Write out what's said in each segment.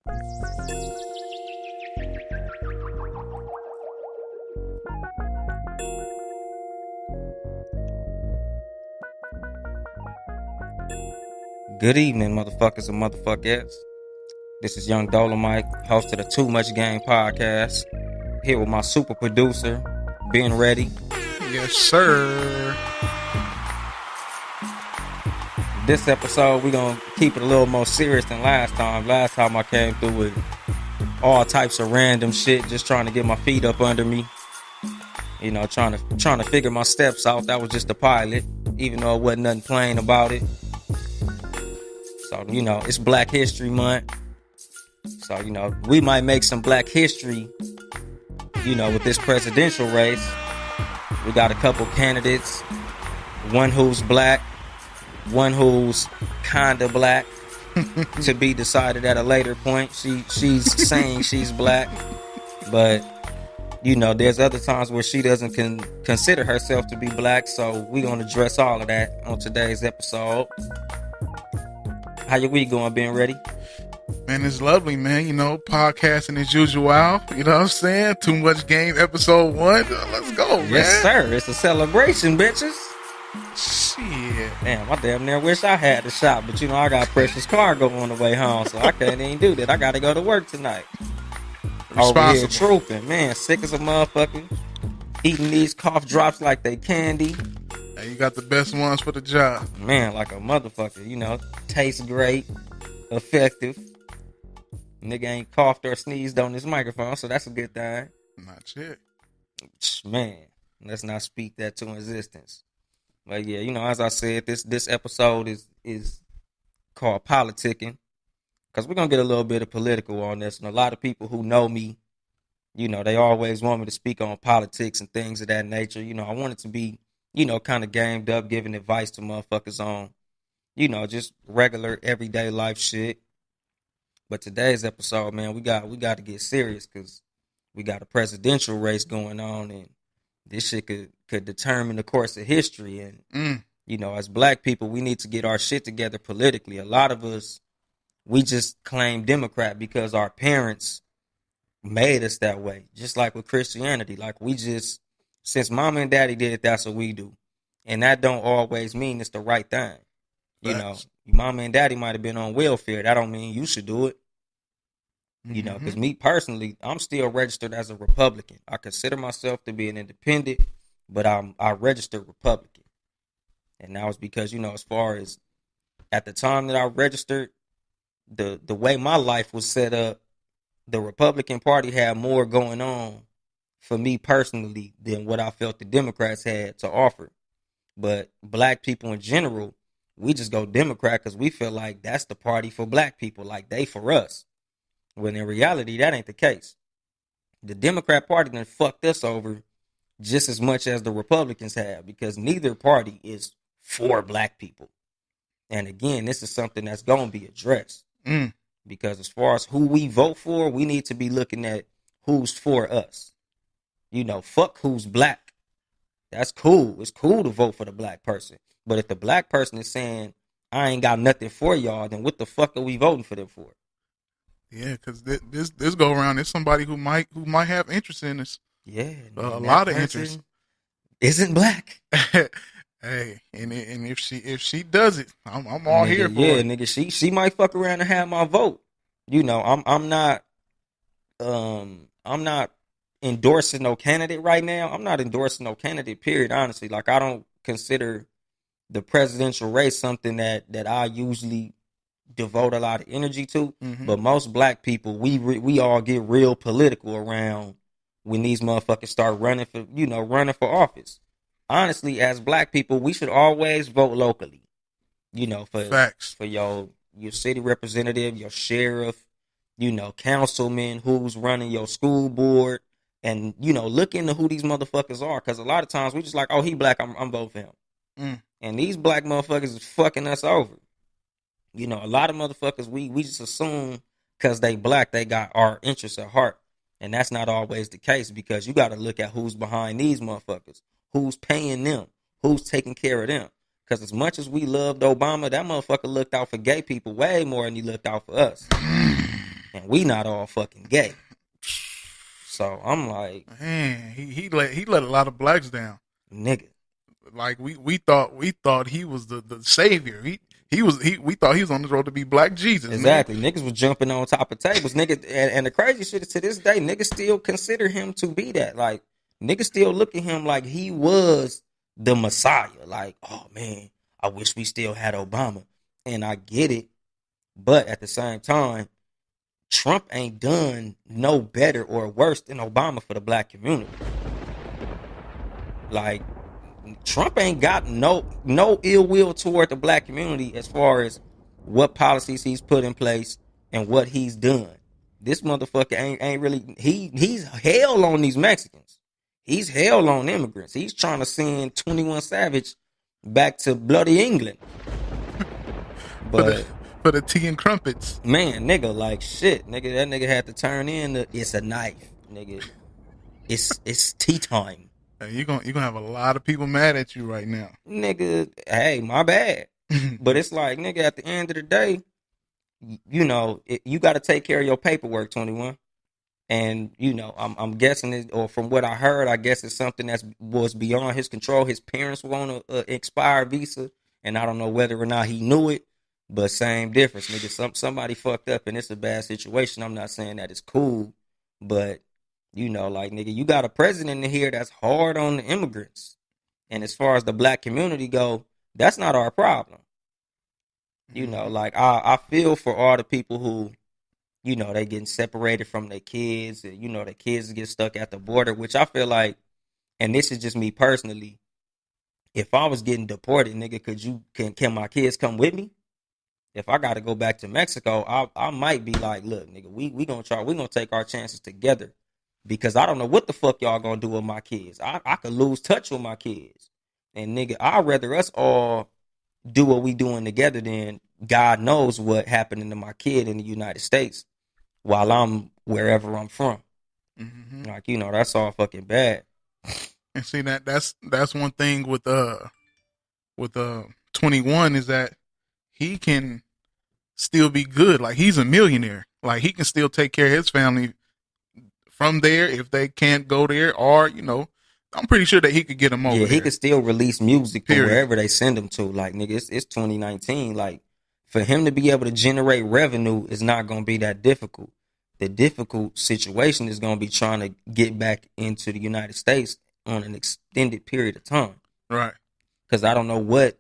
Good evening, motherfuckers and motherfuckers. This is Young Dolomite, host of the Too Much Game podcast. Here with my super producer, Ben Ready. Yes, sir. This episode, we're going to keep it a little more serious than last time. Last time I came through with all types of random shit, just trying to get my feet up under me. You know, trying to figure my steps out. That was just a pilot, even though it wasn't nothing plain about it. So, you know, it's Black History Month. So, you know, we might make some Black history, you know, with this presidential race. We got a couple candidates. One who's black. One who's kinda black. To be decided at a later point. She's saying she's black. But, you know, there's other times where she doesn't consider herself to be black. So we're going to address all of that on today's episode. How your week going, Ben Ready? Man, it's lovely, man. You know, podcasting as usual. You know what I'm saying? Too Much Game episode 1. Let's go, man. Yes, sir. It's a celebration, bitches. Shit. Damn, I damn near wish I had the shot, but you know, I got precious cargo on the way home, so I can't even do that. I got to go to work tonight. Over here trooping. Man, sick as a motherfucker. Eating these cough drops like they candy. Hey, you got the best ones for the job. Man, like a motherfucker, you know. Tastes great. Effective. Nigga ain't coughed or sneezed on this microphone, so that's a good thing. Not yet. Man, let's not speak that to existence. But yeah, you know, as I said, this episode is called Politic'N, because we're going to get a little bit of political on this. And a lot of people who know me, you know, they always want me to speak on politics and things of that nature. You know, I want it to be, you know, kind of gamed up, giving advice to motherfuckers on, you know, just regular everyday life shit. But today's episode, man, we got to get serious, because we got a presidential race going on, and this shit could determine the course of history. And, you know, as black people, we need to get our shit together politically. A lot of us, we just claim Democrat because our parents made us that way. Just like with Christianity. Like, we just, since mama and daddy did it, that's what we do. And that don't always mean it's the right thing. You know, mama and daddy might have been on welfare. That don't mean you should do it. You know, because me personally, I'm still registered as a Republican. I consider myself to be an independent, but I registered Republican. And that was because, you know, as far as at the time that I registered, the way my life was set up, the Republican Party had more going on for me personally than what I felt the Democrats had to offer. But black people in general, we just go Democrat because we feel like that's the party for black people, like they for us. When in reality, that ain't the case. The Democrat Party done fucked us over just as much as the Republicans have, because neither party is for black people. And again, this is something that's going to be addressed. Because as far as who we vote for, we need to be looking at who's for us. You know, fuck who's black. That's cool. It's cool to vote for the black person. But if the black person is saying, I ain't got nothing for y'all, then what the fuck are we voting for them for? Yeah, because this go around, there's somebody who might have interest in this. Yeah, a lot of interest. Isn't black. Hey, and if she does it, I'm all here for it. Yeah, nigga, she might fuck around and have my vote. You know, I'm not endorsing no candidate right now. I'm not endorsing no candidate, period, honestly. Like, I don't consider the presidential race something that I usually devote a lot of energy to. But most black people, we all get real political around when these motherfuckers start running for office. Honestly, as black people, we should always vote locally. You know, for facts, for your city representative, your sheriff, you know, councilman, who's running your school board, and, you know, look into who these motherfuckers are, because a lot of times we just like, oh, he black, I'm voting for him. And these black motherfuckers is fucking us over. You know, a lot of motherfuckers, we just assume because they black, they got our interests at heart. And that's not always the case, because you got to look at who's behind these motherfuckers, who's paying them, who's taking care of them. Because as much as we loved Obama, that motherfucker looked out for gay people way more than he looked out for us. and we not all fucking gay. So I'm like, man, he let a lot of blacks down. nigga. Like we thought he was the savior. We thought he was on the road to be Black Jesus. Exactly. Nigga. Niggas was jumping on top of tables. Nigga, and the crazy shit is to this day, niggas still consider him to be that. Like, niggas still look at him like he was the Messiah. Like, oh man, I wish we still had Obama. And I get it. But at the same time, Trump ain't done no better or worse than Obama for the black community. Like, Trump ain't got no ill will toward the black community as far as what policies he's put in place and what he's done. This motherfucker ain't really he's hell on these Mexicans. He's hell on immigrants. He's trying to send 21 Savage back to bloody England. But for the tea and crumpets. Man, nigga, like shit. Nigga, that nigga had to turn in it's a knife, nigga. It's tea time. Hey, you're gonna have a lot of people mad at you right now. Nigga, hey, my bad. But it's like, nigga, at the end of the day, you know, you got to take care of your paperwork, 21. And, you know, I'm guessing it, or from what I heard, I guess it's something that was beyond his control. His parents were on a expired visa, and I don't know whether or not he knew it, but same difference, nigga. Somebody fucked up, and it's a bad situation. I'm not saying that it's cool, but, you know, like, nigga, you got a president in here that's hard on the immigrants. And as far as the black community go, that's not our problem. You know, like, I feel for all the people who, you know, they getting separated from their kids, and, you know, their kids get stuck at the border, which I feel like, and this is just me personally, if I was getting deported, nigga, can my kids come with me? If I got to go back to Mexico, I might be like, look, nigga, we gonna take our chances together, because I don't know what the fuck y'all gonna do with my kids. I could lose touch with my kids, and nigga, I'd rather us all do what we doing together than God knows what happening to my kid in the United States while I'm wherever I'm from. Mm-hmm. Like, you know, that's all fucking bad. And see, that's one thing with 21 is that he can still be good. Like, he's a millionaire. Like, he can still take care of his family from there if they can't go there, or, you know, I'm pretty sure that he could get them over there. Yeah, he could still release music from wherever they send him to. Like, nigga, it's 2019. Like, for him to be able to generate revenue is not going to be that difficult. The difficult situation is going to be trying to get back into the United States on an extended period of time. Right. Because I don't know what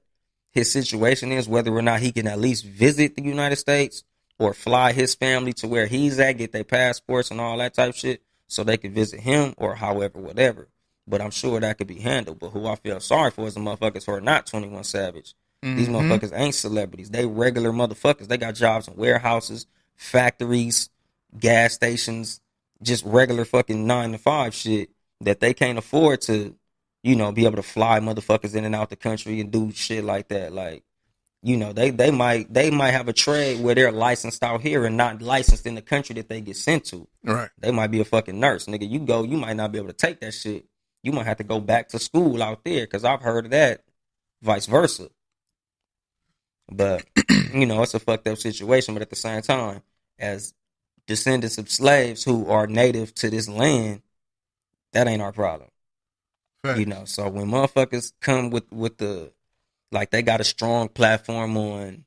his situation is, whether or not he can at least visit the United States or fly his family to where he's at, get their passports and all that type shit so they can visit him, or however, whatever. But I'm sure that could be handled. But who I feel sorry for is the motherfuckers who are not 21 Savage. Mm-hmm. These motherfuckers ain't celebrities. They regular motherfuckers. They got jobs in warehouses, factories, gas stations, just regular fucking 9-to-5 shit that they can't afford to, you know, be able to fly motherfuckers in and out the country and do shit like that. Like, you know, they might have a trade where they're licensed out here and not licensed in the country that they get sent to. Right. They might be a fucking nurse. Nigga, you might not be able to take that shit. You might have to go back to school out there, because I've heard of that, vice versa. But, you know, it's a fucked up situation. But at the same time, as descendants of slaves who are native to this land, that ain't our problem. Right. You know, so when motherfuckers come with the, like, they got a strong platform on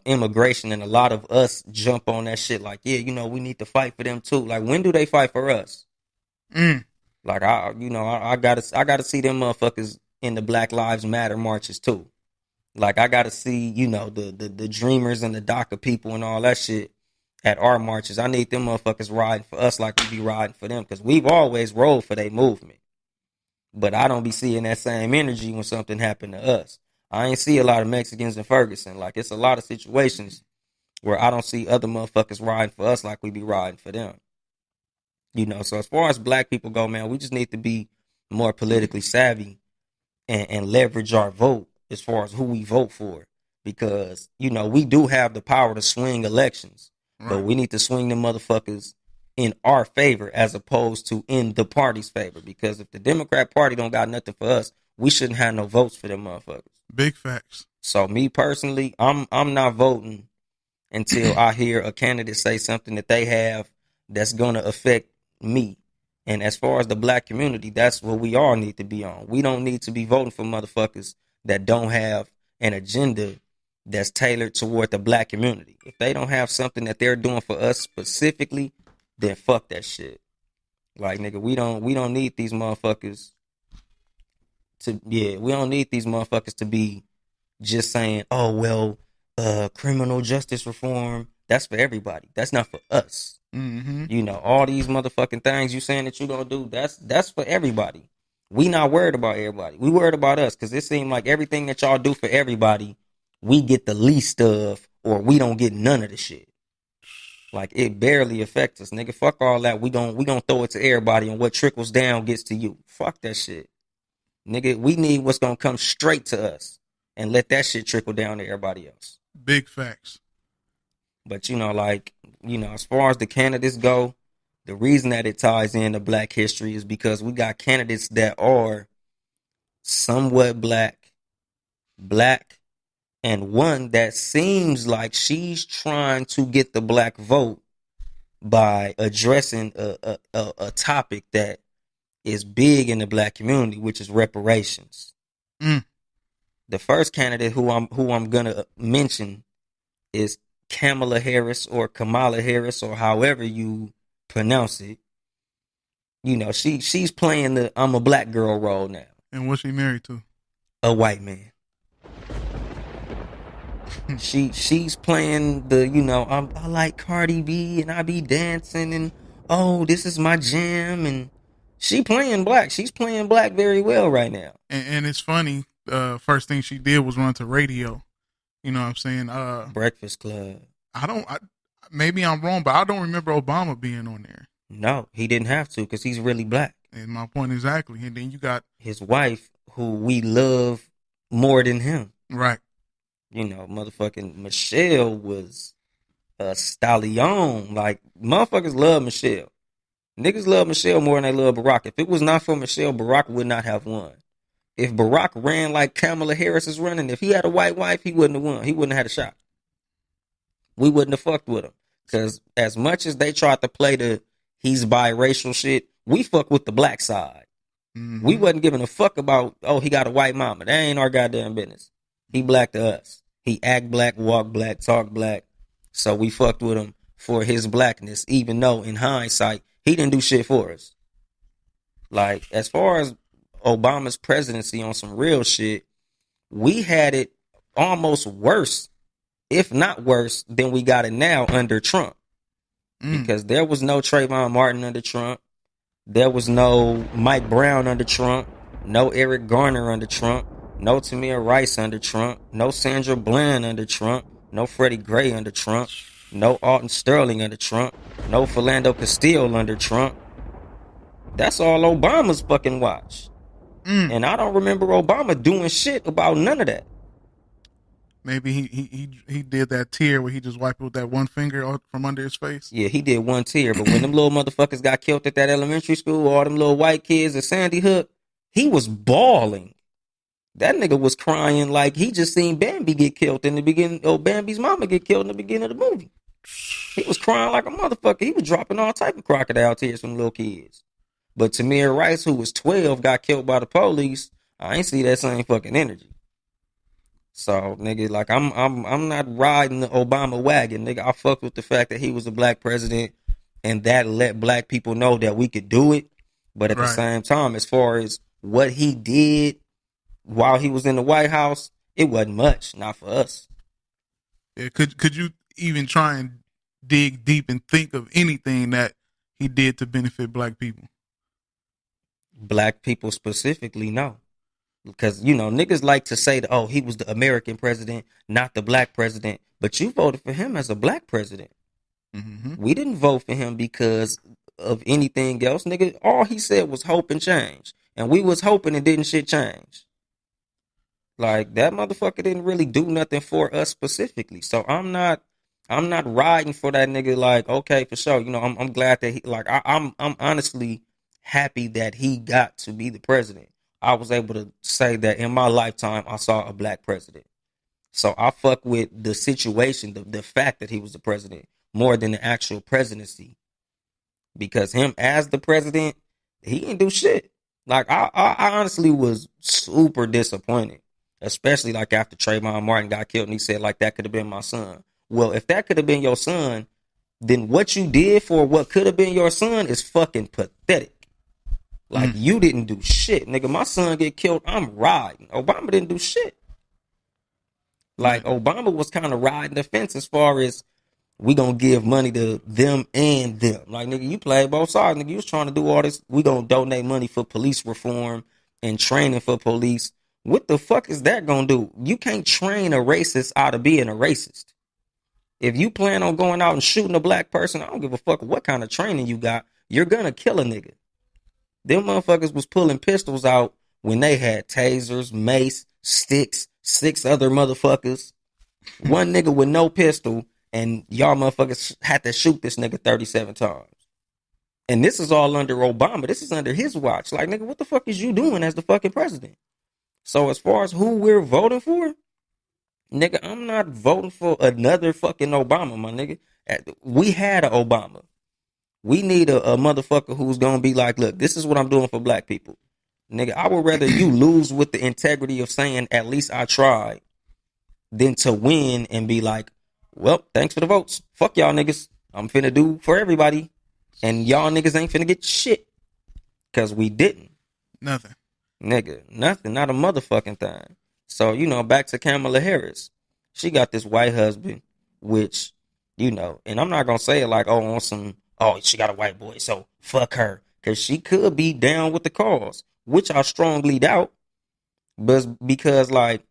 immigration, and a lot of us jump on that shit like, yeah, you know, we need to fight for them too. Like, when do they fight for us? Like, I gotta see them motherfuckers in the Black Lives Matter marches too. Like, I gotta see, you know, the dreamers and the DACA people and all that shit at our marches. I need them motherfuckers riding for us like we be riding for them, because we've always rolled for their movement. But I don't be seeing that same energy when something happened to us. I ain't see a lot of Mexicans in Ferguson. Like, it's a lot of situations where I don't see other motherfuckers riding for us like we be riding for them. You know, so as far as black people go, man, we just need to be more politically savvy and leverage our vote as far as who we vote for. Because, you know, we do have the power to swing elections, right, but we need to swing them motherfuckers in our favor as opposed to in the party's favor. Because if the Democrat Party don't got nothing for us, we shouldn't have no votes for them motherfuckers. Big facts. So me personally, I'm not voting until I hear a candidate say something that they have that's going to affect me. And as far as the black community, that's what we all need to be on. We don't need to be voting for motherfuckers that don't have an agenda that's tailored toward the black community. If they don't have something that they're doing for us specifically, then fuck that shit. Like, nigga, we don't need these motherfuckers we don't need these motherfuckers to be just saying, oh, well, criminal justice reform, that's for everybody. That's not for us. Mm-hmm. You know, all these motherfucking things you saying that you gonna do, that's for everybody. We not worried about everybody. We worried about us, because it seems like everything that y'all do for everybody, we get the least of, or we don't get none of the shit. Like, it barely affects us, nigga. Fuck all that. We gonna throw it to everybody, and what trickles down gets to you. Fuck that shit. Nigga, we need what's gonna come straight to us, and let that shit trickle down to everybody else. Big facts. But, as far as the candidates go, the reason that it ties into black history is because we got candidates that are somewhat black, and one that seems like she's trying to get the black vote by addressing a topic that is big in the black community, which is reparations. The first candidate who I'm gonna mention is Kamala Harris, or Kamala Harris, or however you pronounce it. You know, she's playing the I'm a black girl role now. And what's she married to? A white man. She's playing the, I like Cardi B and I be dancing and oh, this is my jam, and she playing black. She's playing black very well right now. And it's funny. First thing she did was run to radio. You know what I'm saying? Breakfast Club. Maybe I'm wrong, but I don't remember Obama being on there. No, he didn't have to, because he's really black. And my point exactly. And then you got his wife, who we love more than him. Right. Motherfucking Michelle was a stallion. Like, motherfuckers love Michelle. Niggas love Michelle more than they love Barack. If it was not for Michelle, Barack would not have won. If Barack ran like Kamala Harris is running, if he had a white wife, he wouldn't have won. He wouldn't have had a shot. We wouldn't have fucked with him. Because as much as they tried to play the he's biracial shit, we fuck with the black side. Mm-hmm. We wasn't giving a fuck about, oh, he got a white mama. That ain't our goddamn business. He black to us. He act black, walk black, talk black. So we fucked with him for his blackness, even though in hindsight, he didn't do shit for us. Like, as far as Obama's presidency on some real shit, we had it almost worse, if not worse, than we got it now under Trump. Because there was no Trayvon Martin under Trump. There was no Mike Brown under Trump. No Eric Garner under Trump. No Tamir Rice under Trump. No Sandra Bland under Trump. No Freddie Gray under Trump. No Alton Sterling under Trump. No Philando Castile under Trump. That's all Obama's fucking watch. And I don't remember Obama doing shit about none of that. Maybe he did that tear where he just wiped with that one finger from under his face. Yeah, he did one tear. But when them little motherfuckers got killed at that elementary school, all them little white kids at Sandy Hook, he was bawling. That nigga was crying like he just seen Bambi get killed in the beginning, or Bambi's mama get killed in the beginning of the movie. He was crying like a motherfucker. He was dropping all type of crocodile tears from little kids. But Tamir Rice, who was 12, got killed by the police. I ain't see that same fucking energy. So, nigga, like, I'm not riding the Obama wagon, nigga. I fuck with the fact that he was a black president, and that let black people know that we could do it. But at the same time, as far as what he did while he was in the White House, it wasn't much, not for us. Yeah, could you even try and dig deep and think of anything that he did to benefit black people? Black people specifically, no. Because, niggas like to say that, oh, he was the American president, not the black president. But you voted for him as a black president. Mm-hmm. We didn't vote for him because of anything else, nigga. All he said was hope and change. And we was hoping and didn't shit change. Like, that motherfucker didn't really do nothing for us specifically. So I'm not riding for that nigga like, okay, for sure. I'm glad that he, like, I'm honestly happy that he got to be the president. I was able to say that in my lifetime, I saw a black president. So I fuck with the situation, the fact that he was the president more than the actual presidency. Because him as the president, he didn't do shit. Like I honestly was super disappointed, especially like after Trayvon Martin got killed and he said like that could have been my son. Well, if that could have been your son, then what you did for what could have been your son is fucking pathetic. Like you didn't do shit, nigga. My son get killed, I'm riding. Obama didn't do shit. Like Obama was kind of riding the fence as far as we gonna give money to them and them. Like, nigga, you played both sides. Nigga, you was trying to do all this. We gonna donate money for police reform and training for police. What the fuck is that gonna do? You can't train a racist out of being a racist. If you plan on going out and shooting a black person, I don't give a fuck what kind of training you got. You're gonna kill a nigga. Them motherfuckers was pulling pistols out when they had tasers, mace, sticks, 6 other motherfuckers. One nigga with no pistol. And y'all motherfuckers had to shoot this nigga 37 times. And this is all under Obama. This is under his watch. Like, nigga, what the fuck is you doing as the fucking president? So as far as who we're voting for, nigga, I'm not voting for another fucking Obama, my nigga. We had an Obama. We need a motherfucker who's going to be like, look, this is what I'm doing for black people. Nigga, I would rather you lose with the integrity of saying, at least I tried, than to win and be like, well, thanks for the votes. Fuck y'all niggas. I'm finna do for everybody. And y'all niggas ain't finna get shit. Because we didn't. Nothing. Nigga, nothing. Not a motherfucking thing. So, back to Kamala Harris. She got this white husband, which, and I'm not going to say it like, she got a white boy, so fuck her. Because she could be down with the cause, which I strongly doubt. But because, like,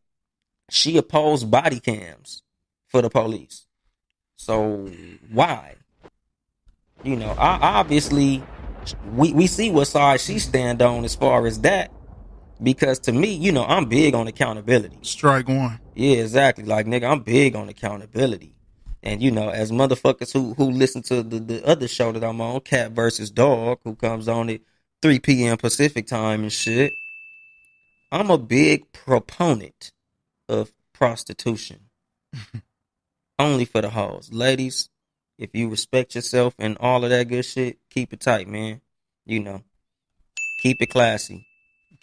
she opposed body cams for the police. So why? I obviously we see what side she stand on as far as that. Because to me, I'm big on accountability. Strike one. Yeah, exactly. Like, nigga, I'm big on accountability. And as motherfuckers who listen to the other show that I'm on, Cat versus Dog, who comes on at 3 p.m. Pacific time and shit, I'm a big proponent of prostitution. Only for the hoes. Ladies, if you respect yourself and all of that good shit, keep it tight, man. Keep it classy.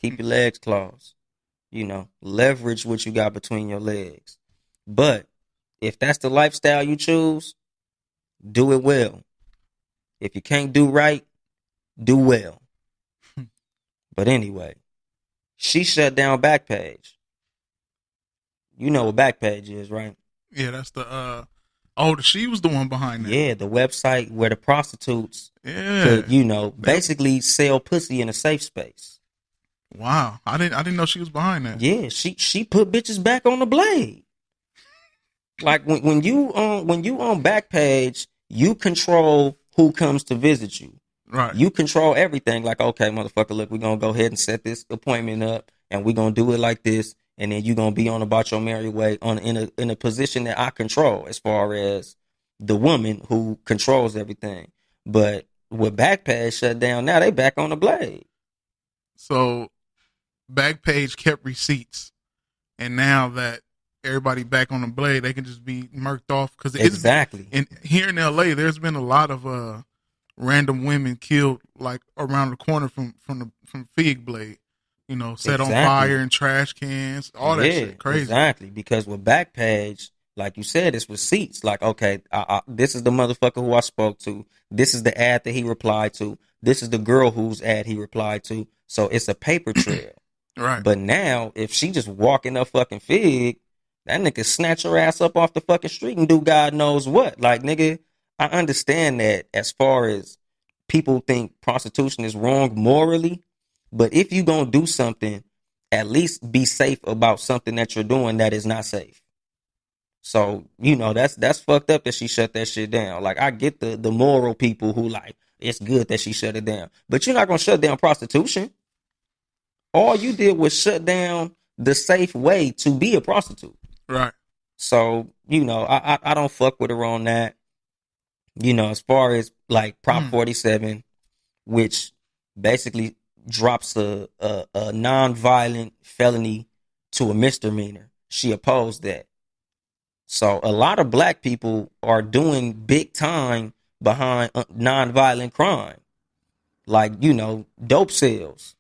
Keep your legs closed. Leverage what you got between your legs. But if that's the lifestyle you choose, do it well. If you can't do right, do well. But anyway, she shut down Backpage. You know what Backpage is, right? Yeah, that's the she was the one behind that. Yeah, the website where the prostitutes could, basically sell pussy in a safe space. Wow. I didn't know she was behind that. Yeah, she put bitches back on the blade. Like when you on Backpage, you control who comes to visit you. Right. You control everything. Like, okay, motherfucker, look, we're gonna go ahead and set this appointment up and we're gonna do it like this. And then you're gonna be on about your merry way in a position that I control as far as the woman who controls everything. But with Backpage shut down, now they back on the blade. So Backpage kept receipts, and now that everybody back on the blade, they can just be murked off because exactly. And here in LA, there's been a lot of random women killed like around the corner from Fig Blade. Set on fire and trash cans, all that shit. Crazy. Exactly. Because with Backpage, like you said, it's receipts. Like, okay, this is the motherfucker who I spoke to. This is the ad that he replied to. This is the girl whose ad he replied to. So it's a paper trail. Right. But now, if she just walking up fucking Fig, that nigga snatch her ass up off the fucking street and do God knows what. Like, nigga, I understand that as far as people think prostitution is wrong morally. But if you gonna do something, at least be safe about something that you're doing that is not safe. So, that's fucked up that she shut that shit down. Like, I get the moral people who like, it's good that she shut it down. But you're not gonna shut down prostitution. All you did was shut down the safe way to be a prostitute. Right. So, I don't fuck with her on that. As far as like Prop 47, which basically drops a non-violent felony to a misdemeanor. She opposed that. So a lot of black people are doing big time behind nonviolent crime, like, dope sales.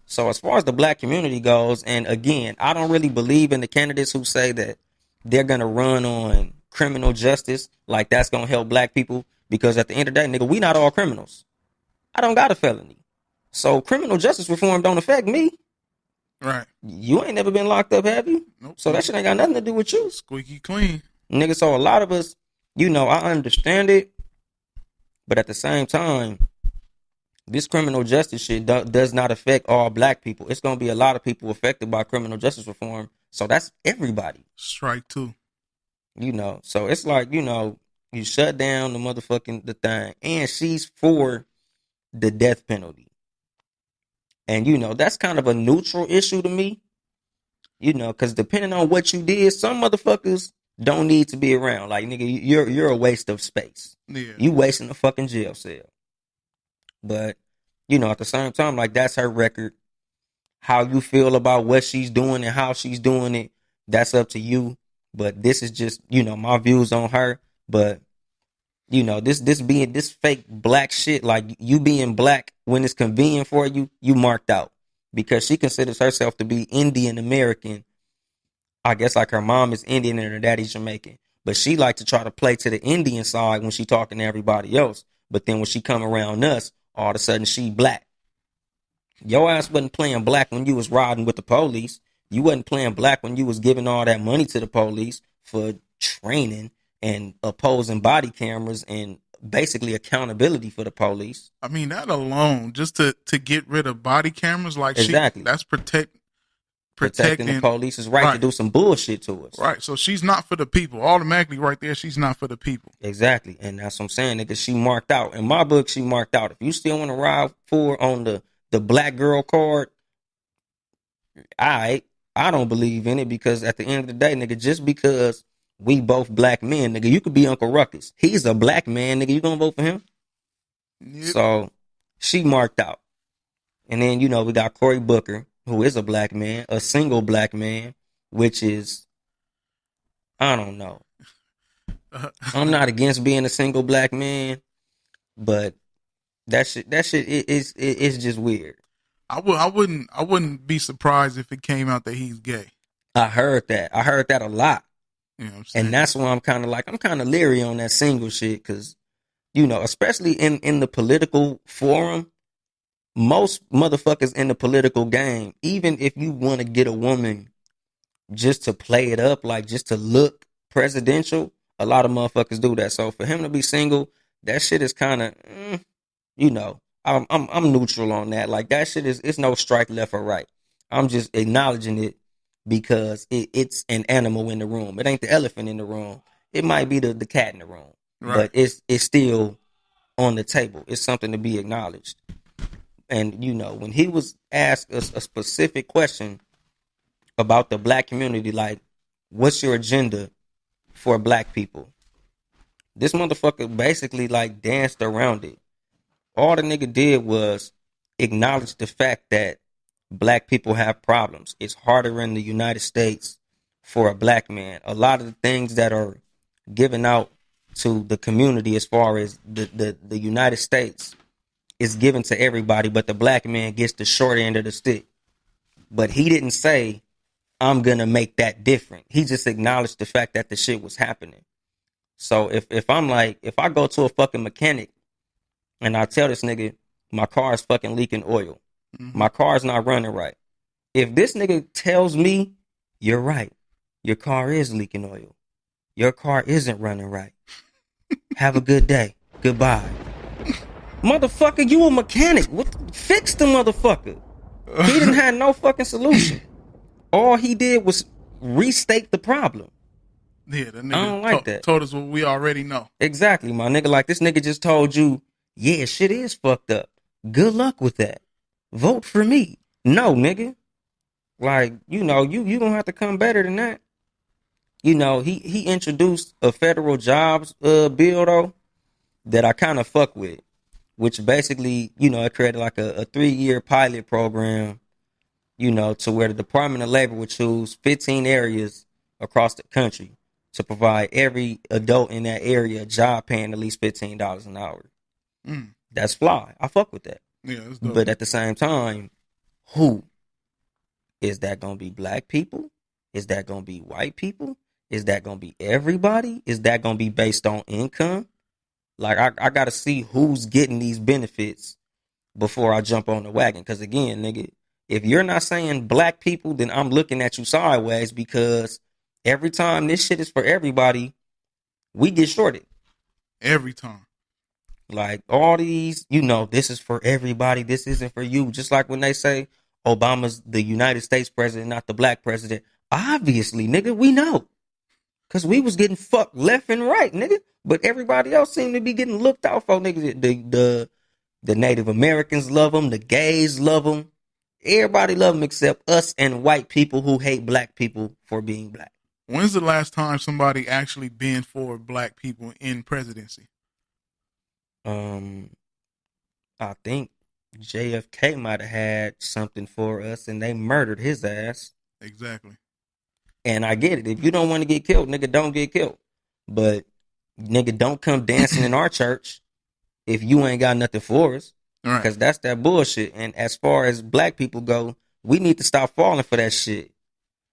So as far as the black community goes, and again, I don't really believe in the candidates who say that they're going to run on criminal justice, like that's going to help black people, because at the end of the day, nigga, we not all criminals. I don't got a felony. So criminal justice reform don't affect me. Right. You ain't never been locked up, have you? Nope. So that shit ain't got nothing to do with you. Squeaky clean. Nigga, so a lot of us, I understand it, but at the same time, this criminal justice shit does not affect all black people. It's going to be a lot of people affected by criminal justice reform. So that's everybody. Strike two. So it's like, you shut down the thing. And she's for the death penalty. And, that's kind of a neutral issue to me. Because depending on what you did, some motherfuckers don't need to be around. Like, nigga, you're a waste of space. Yeah. You wasting a fucking jail cell. But, at the same time, like, that's her record. How you feel about what she's doing and how she's doing it, that's up to you. But this is just, my views on her. But, this fake black shit, like you being black when it's convenient for you, you marked out. Because she considers herself to be Indian American. I guess like her mom is Indian and her daddy's Jamaican. But she like to try to play to the Indian side when she talking to everybody else. But then when she come around us, all of a sudden she black. Your ass wasn't playing black when you was riding with the police. You wasn't playing black when you was giving all that money to the police for training and opposing body cameras and basically accountability for the police. I mean, that alone, just to get rid of body cameras, like exactly. That's protecting the police's right to do some bullshit to us. Right. So she's not for the people. Automatically right there, she's not for the people. Exactly. And that's what I'm saying, nigga. She marked out. In my book, she marked out. If you still want to ride for on the black girl card, I don't believe in it, because at the end of the day, nigga, just because we both black men, nigga, you could be Uncle Ruckus. He's a black man, nigga. You gonna vote for him? Yep. So she marked out. And then, we got Cory Booker, who is a black man, a single black man, which is, I don't know. I'm not against being a single black man, but that shit is just weird. I wouldn't be surprised if it came out that he's gay. I heard that a lot. You know what I'm saying? And that's why I'm kind of leery on that single shit, because, especially in the political forum, most motherfuckers in the political game, even if you want to get a woman just to play it up, like just to look presidential, a lot of motherfuckers do that. So for him to be single, that shit is kind of, I'm neutral on that. Like that shit it's no strike left or right. I'm just acknowledging it because it's an animal in the room. It ain't the elephant in the room. It might be the cat in the room, right. But it's still on the table. It's something to be acknowledged. And, when he was asked a specific question about the black community, like, what's your agenda for black people? This motherfucker basically, like, danced around it. All the nigga did was acknowledge the fact that black people have problems. It's harder in the United States for a black man. A lot of the things that are given out to the community as far as the United States is given to everybody, but the black man gets the short end of the stick. But he didn't say, I'm going to make that different. He just acknowledged the fact that the shit was happening. So if I'm like, if I go to a fucking mechanic and I tell this nigga, my car is fucking leaking oil. Mm-hmm. My car's not running right. If this nigga tells me, you're right, your car is leaking oil. Your car isn't running right. Have a good day. Goodbye. Motherfucker, you a mechanic. Fix the motherfucker. He didn't have no fucking solution. All he did was restate the problem. Yeah, the nigga I don't like that. Told us what we already know. Exactly, my nigga. Like, this nigga just told you, yeah, shit is fucked up. Good luck with that. Vote for me. No, nigga. Like, you gonna have to come better than that. He introduced a federal jobs bill, though, that I kind of fuck with. Which basically, it created like a 3-year pilot program, to where the Department of Labor would choose 15 areas across the country to provide every adult in that area a job paying at least $15 an hour. That's fly. I fuck with that. Yeah, it's dope. But at the same time, who? Is that going to be black people? Is that going to be white people? Is that going to be everybody? Is that going to be based on income? Like, I got to see who's getting these benefits before I jump on the wagon. Because, again, nigga, if you're not saying black people, then I'm looking at you sideways, because every time this shit is for everybody, we get shorted. Every time. Like, all these, this is for everybody. This isn't for you. Just like when they say Obama's the United States president, not the black president. Obviously, nigga, we know. Because we was getting fucked left and right, nigga. But everybody else seemed to be getting looked out for, nigga. The Native Americans love them. The gays love them. Everybody love them except us and white people who hate black people for being black. When's the last time somebody actually been for black people in presidency? I think JFK might have had something for us, and they murdered his ass. Exactly. And I get it. If you don't want to get killed, nigga, don't get killed. But, nigga, don't come dancing in our church if you ain't got nothing for us. Because that's that bullshit. And as far as black people go, we need to stop falling for that shit.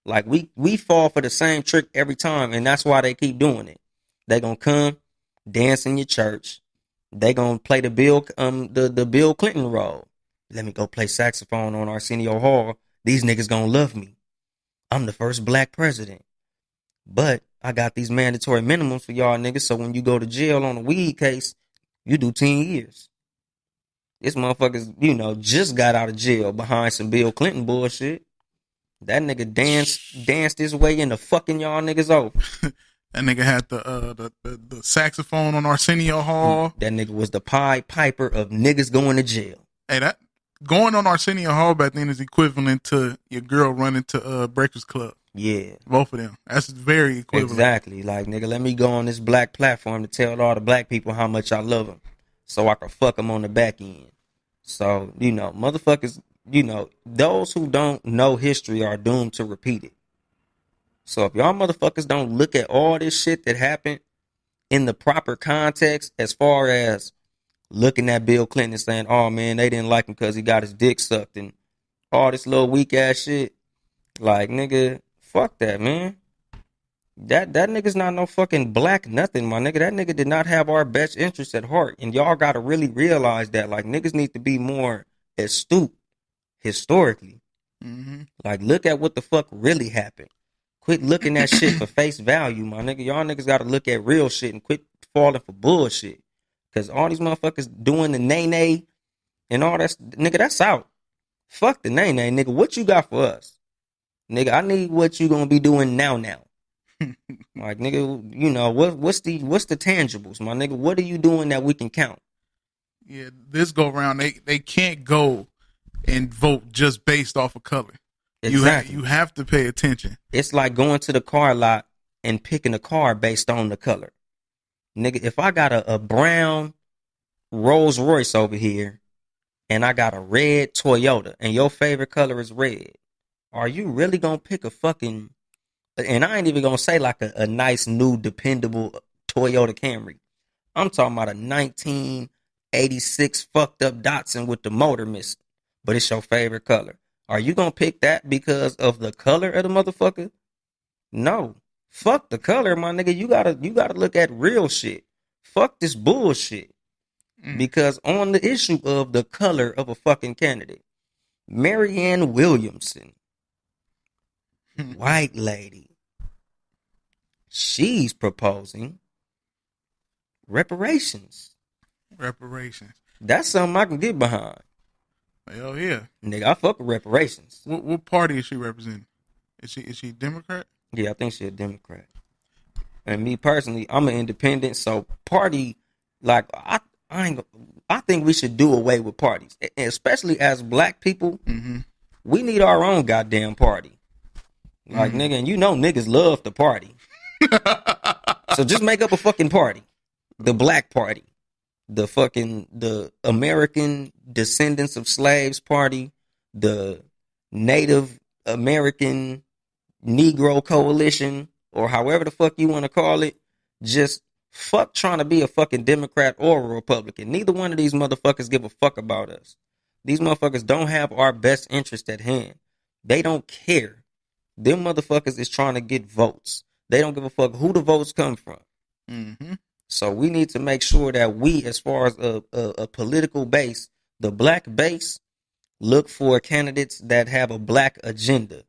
Like, we fall for the same trick every time, and that's why they keep doing it. They gonna come, dance in your church. They gonna play the Bill Clinton role. Let me go play saxophone on Arsenio Hall. These niggas gonna love me. I'm the first black president. But I got these mandatory minimums for y'all niggas, so when you go to jail on a weed case, you do 10 years. This motherfuckers, just got out of jail behind some Bill Clinton bullshit. That nigga danced his way into fucking y'all niggas over. That nigga had the saxophone on Arsenio Hall. That nigga was the Pied Piper of niggas going to jail. Hey, that going on Arsenio Hall back then is equivalent to your girl running to Breakfast Club. Yeah. Both of them. That's very equivalent. Exactly. Like, nigga, let me go on this black platform to tell all the black people how much I love them, so I can fuck them on the back end. So, motherfuckers, those who don't know history are doomed to repeat it. So if y'all motherfuckers don't look at all this shit that happened in the proper context, as far as looking at Bill Clinton and saying, oh man, they didn't like him because he got his dick sucked and all this little weak ass shit, like, nigga, fuck that, man. That nigga's not no fucking black nothing, my nigga. That nigga did not have our best interests at heart. And y'all gotta really realize that, like, niggas need to be more astute historically. Mm-hmm. Like, look at what the fuck really happened. Quit looking at shit for face value, my nigga. Y'all niggas gotta look at real shit and quit falling for bullshit. Cause all these motherfuckers doing the nay and all that, nigga, that's out. Fuck the nay, nigga. What you got for us? Nigga, I need what you gonna be doing now. Like, nigga, what's the tangibles, my nigga? What are you doing that we can count? Yeah, this go around, they can't go and vote just based off of color. Exactly. You have to pay attention. It's like going to the car lot and picking a car based on the color. Nigga, if I got a brown Rolls Royce over here and I got a red Toyota and your favorite color is red, are you really gonna pick a fucking, and I ain't even gonna say like a nice new dependable Toyota Camry. I'm talking about a 1986 fucked up Datsun with the motor missing, but it's your favorite color. Are you gonna pick that because of the color of the motherfucker? No. Fuck the color, my nigga. You gotta look at real shit. Fuck this bullshit. Because on the issue of the color of a fucking candidate, Marianne Williamson, white lady, she's proposing reparations. That's something I can get behind. Hell yeah. Nigga, I fuck with reparations. What party is she representing? Is she Democrat? Yeah, I think she's a Democrat. And me personally, I'm an independent, so party, like, I think we should do away with parties. And especially as black people, we need our own goddamn party. Like, nigga, and niggas love to party. So just make up a fucking party. The black party. The American Descendants of Slaves Party, the Native American Negro Coalition, or however the fuck you want to call it, just fuck trying to be a fucking Democrat or a Republican. Neither one of these motherfuckers give a fuck about us. These motherfuckers don't have our best interest at hand. They don't care. Them motherfuckers is trying to get votes. They don't give a fuck who the votes come from. Mm-hmm. So we need to make sure that we, as far as a political base, the black base, look for candidates that have a black agenda.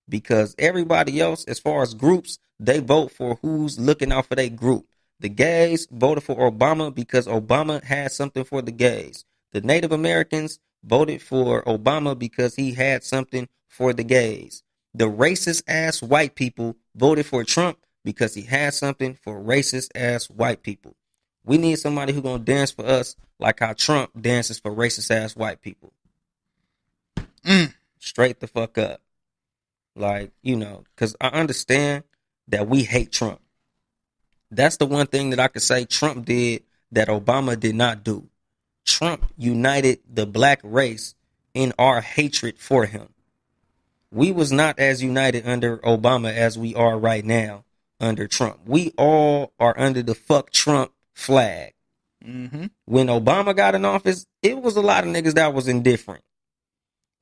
Because everybody else, as far as groups, they vote for who's looking out for their group. The gays voted for Obama because Obama had something for the gays. The Native Americans voted for Obama because he had something for the gays. The racist ass white people voted for Trump because he had something for racist ass white people. We need somebody who's gonna dance for us like how Trump dances for racist ass white people. Straight the fuck up. Like, you know, because I understand that we hate Trump. That's the one thing that I could say Trump did that Obama did not do. Trump united the black race in our hatred for him. We was not as united under Obama as we are right now under Trump. We all are under the fuck Trump flag. Mm-hmm. When Obama got in office, it was a lot of niggas that was indifferent.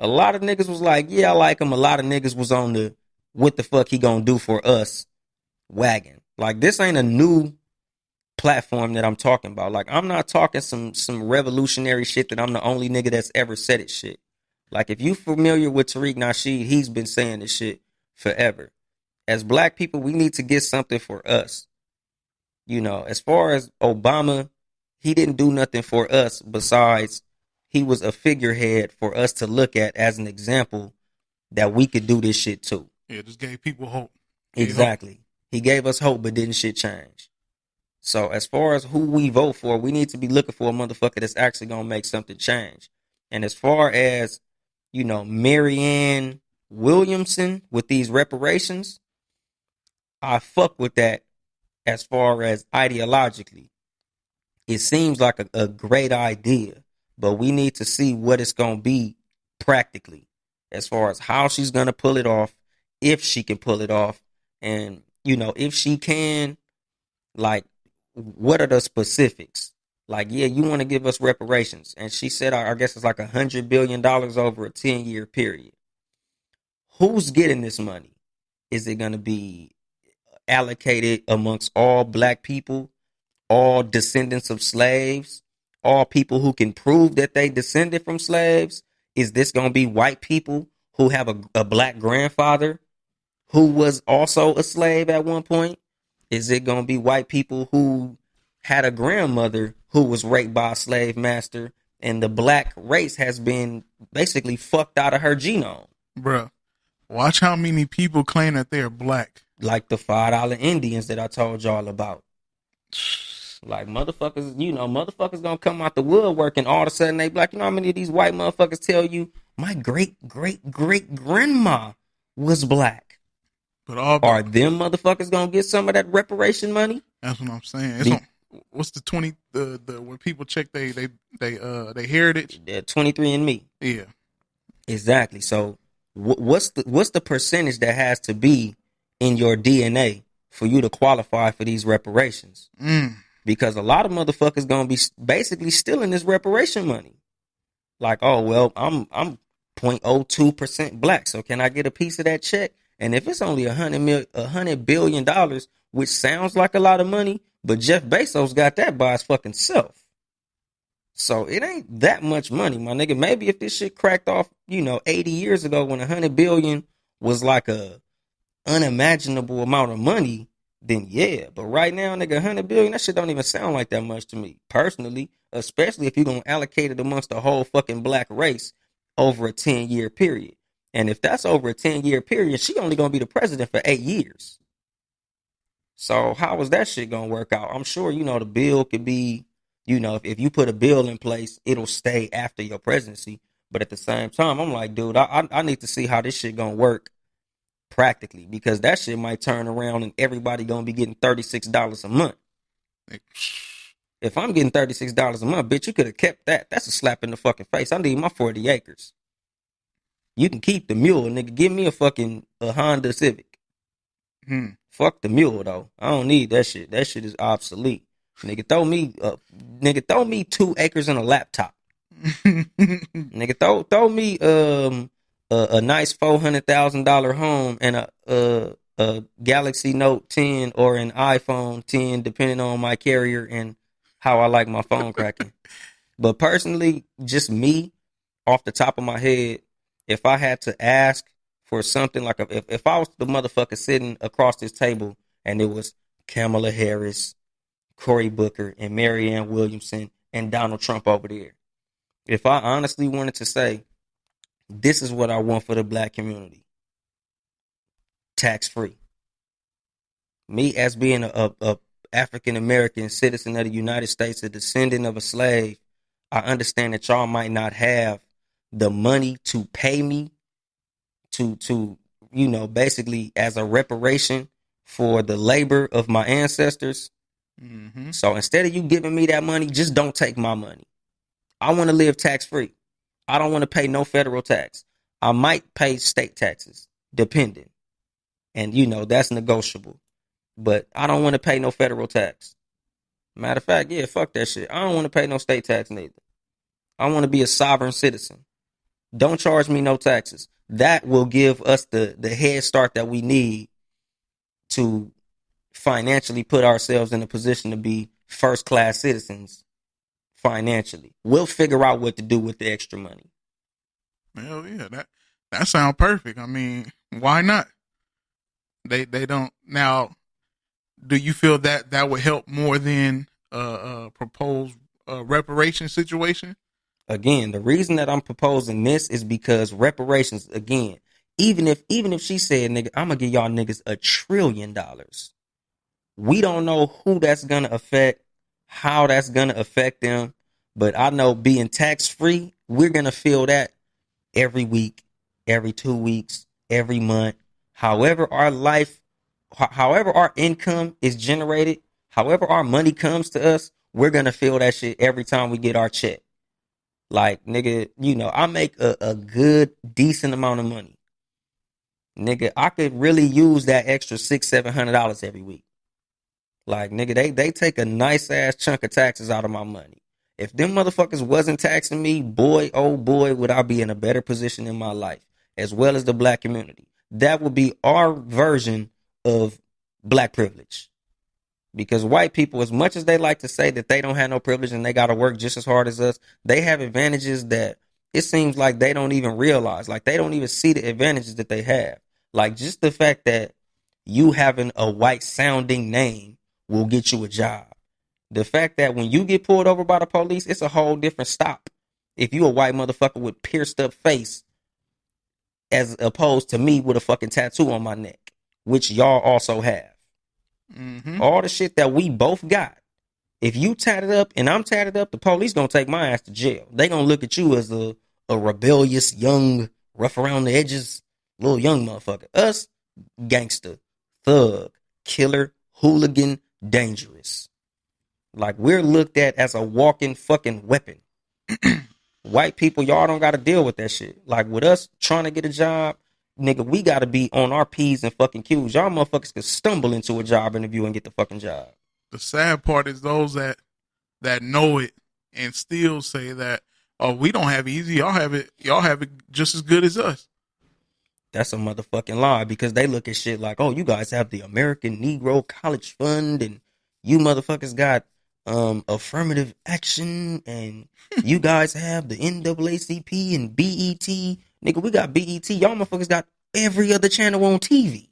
A lot of niggas was like, yeah, I like him. A lot of niggas was on the what the fuck he gonna do for us wagon. Like, this ain't a new platform that I'm talking about. Like, I'm not talking some revolutionary shit that I'm the only nigga that's ever said it shit. Like, if you familiar with Tariq Nasheed, he's been saying this shit forever. As black people, we need to get something for us. You know, as far as Obama, he didn't do nothing for us besides he was a figurehead for us to look at as an example that we could do this shit too. Yeah, just gave people hope. Exactly. Hope. He gave us hope, but didn't shit change. So as far as who we vote for, we need to be looking for a motherfucker that's actually going to make something change. And as far as, you know, Marianne Williamson with these reparations, I fuck with that as far as ideologically. It seems like a great idea, but we need to see what it's going to be practically as far as how she's going to pull it off, if she can pull it off. And, you know, if she can, like, what are the specifics? Like, yeah, you want to give us reparations. And she said, I guess it's like $100 billion over a 10-year period. Who's getting this money? Is it going to be allocated amongst all black people, all descendants of slaves, all people who can prove that they descended from slaves? Is this going to be white people who have a black grandfather who was also a slave at one point? Is it going to be white people who had a grandmother who was raped by a slave master and the black race has been basically fucked out of her genome? Bruh, watch how many people claim that they're black. Like the $5 Indians that I told y'all about. Like, motherfuckers, you know, motherfuckers gonna come out the woodwork and all of a sudden they black. You know how many of these white motherfuckers tell you, my great-great-great-grandma was black? But are them motherfuckers gonna get some of that reparation money? That's what I'm saying. It's what's the 20 the when people check they heritage? 23andMe. Yeah, exactly. So what's the percentage that has to be in your DNA for you to qualify for these reparations? Because a lot of motherfuckers gonna be basically stealing this reparation money. Like, oh well, I'm 0.02% black, so can I get a piece of that check? And if it's only $100 billion, which sounds like a lot of money, but Jeff Bezos got that by his fucking self. So it ain't that much money, my nigga. Maybe if this shit cracked off, you know, 80 years ago when 100 billion was like a unimaginable amount of money, then yeah. But right now, nigga, 100 billion, that shit don't even sound like that much to me, personally, especially if you're going to allocate it amongst the whole fucking black race over a 10-year period. And if that's over a 10-year period, she only going to be the president for 8 years. So how is that shit going to work out? I'm sure, you know, the bill could be, you know, if you put a bill in place, it'll stay after your presidency. But at the same time, I'm like, dude, I need to see how this shit going to work practically, because that shit might turn around and everybody going to be getting $36 a month. If I'm getting $36 a month, bitch, you could have kept that. That's a slap in the fucking face. I need my 40 acres. You can keep the mule, nigga. Give me a Honda Civic. Fuck the mule though. I don't need that shit. That shit is obsolete. Nigga, throw me 2 acres and a laptop. Nigga, throw me a nice $400,000 home and a Galaxy Note 10 or an iPhone 10, depending on my carrier and how I like my phone cracking. But personally, just me, off the top of my head, if I had to ask for something like if I was the motherfucker sitting across this table and it was Kamala Harris, Cory Booker, and Marianne Williamson and Donald Trump over there, if I honestly wanted to say, this is what I want for the black community, tax-free. Me as being a African-American citizen of the United States, a descendant of a slave, I understand that y'all might not have the money to pay me to basically as a reparation for the labor of my ancestors. Mm-hmm. So instead of you giving me that money, just don't take my money. I want to live tax-free. I don't want to pay no federal tax. I might pay state taxes, depending. And, that's negotiable. But I don't want to pay no federal tax. Matter of fact, yeah, fuck that shit. I don't want to pay no state tax neither. I want to be a sovereign citizen. Don't charge me no taxes. That will give us the head start that we need to financially put ourselves in a position to be first-class citizens financially. We'll figure out what to do with the extra money. Hell yeah, that sounds perfect. I mean, why not? They don't. Now, do you feel that would help more than proposed reparation situation? Again, the reason that I'm proposing this is because reparations, again, even if she said, nigga, I'm gonna give y'all niggas $1 trillion, we don't know who that's gonna affect, how that's gonna affect them, but I know being tax free, we're gonna feel that every week, every 2 weeks, every month. However our income is generated, however our money comes to us, we're gonna feel that shit every time we get our check. Like, nigga, I make a good, decent amount of money. Nigga, I could really use that extra $600-$700 every week. Like, nigga, they take a nice ass chunk of taxes out of my money. If them motherfuckers wasn't taxing me, boy, oh boy, would I be in a better position in my life, as well as the black community. That would be our version of black privilege. Because white people, as much as they like to say that they don't have no privilege and they got to work just as hard as us, they have advantages that it seems like they don't even realize. Like, they don't even see the advantages that they have. Like, just the fact that you having a white sounding name will get you a job. The fact that when you get pulled over by the police, it's a whole different stop. If you a white motherfucker with pierced up face, as opposed to me with a fucking tattoo on my neck, which y'all also have. Mm-hmm. All the shit that we both got. If you tatted up and I'm tatted up, the police gonna take my ass to jail. They gonna look at you as a rebellious, young, rough around the edges, little young motherfucker. Us, gangster, thug, killer, hooligan, dangerous. Like, we're looked at as a walking fucking weapon. White people, y'all don't gotta deal with that shit. Like, with us trying to get a job, nigga, we gotta be on our P's and fucking Q's. Y'all motherfuckers could stumble into a job interview and get the fucking job. The sad part is those that know it and still say that, oh, we don't have it easy. Y'all have it just as good as us. That's a motherfucking lie, because they look at shit like, oh, you guys have the American Negro College Fund and you motherfuckers got affirmative action and you guys have the NAACP and BET. Nigga, we got BET. Y'all motherfuckers got every other channel on TV.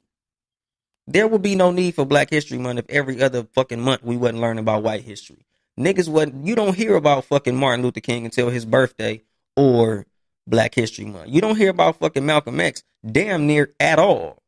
There would be no need for Black History Month if every other fucking month we wasn't learning about white history. You don't hear about fucking Martin Luther King until his birthday or Black History Month. You don't hear about fucking Malcolm X damn near at all.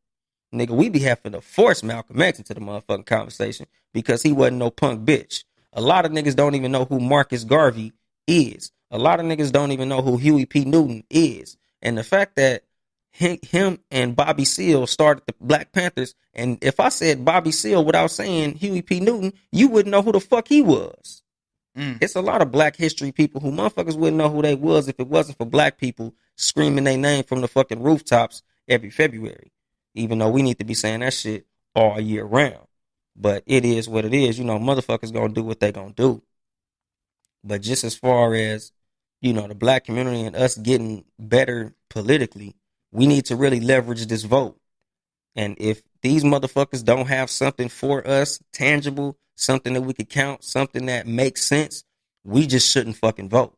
Nigga, we be having to force Malcolm X into the motherfucking conversation because he wasn't no punk bitch. A lot of niggas don't even know who Marcus Garvey is. A lot of niggas don't even know who Huey P. Newton is. And the fact that him and Bobby Seale started the Black Panthers, and if I said Bobby Seale without saying Huey P. Newton, you wouldn't know who the fuck he was. It's a lot of Black history people who motherfuckers wouldn't know who they was if it wasn't for Black people screaming their name from the fucking rooftops every February. Even though we need to be saying that shit all year round. But it is what it is. Motherfuckers gonna do what they gonna do. But just as far as, the black community and us getting better politically, we need to really leverage this vote. And if these motherfuckers don't have something for us, tangible, something that we could count, something that makes sense, we just shouldn't fucking vote.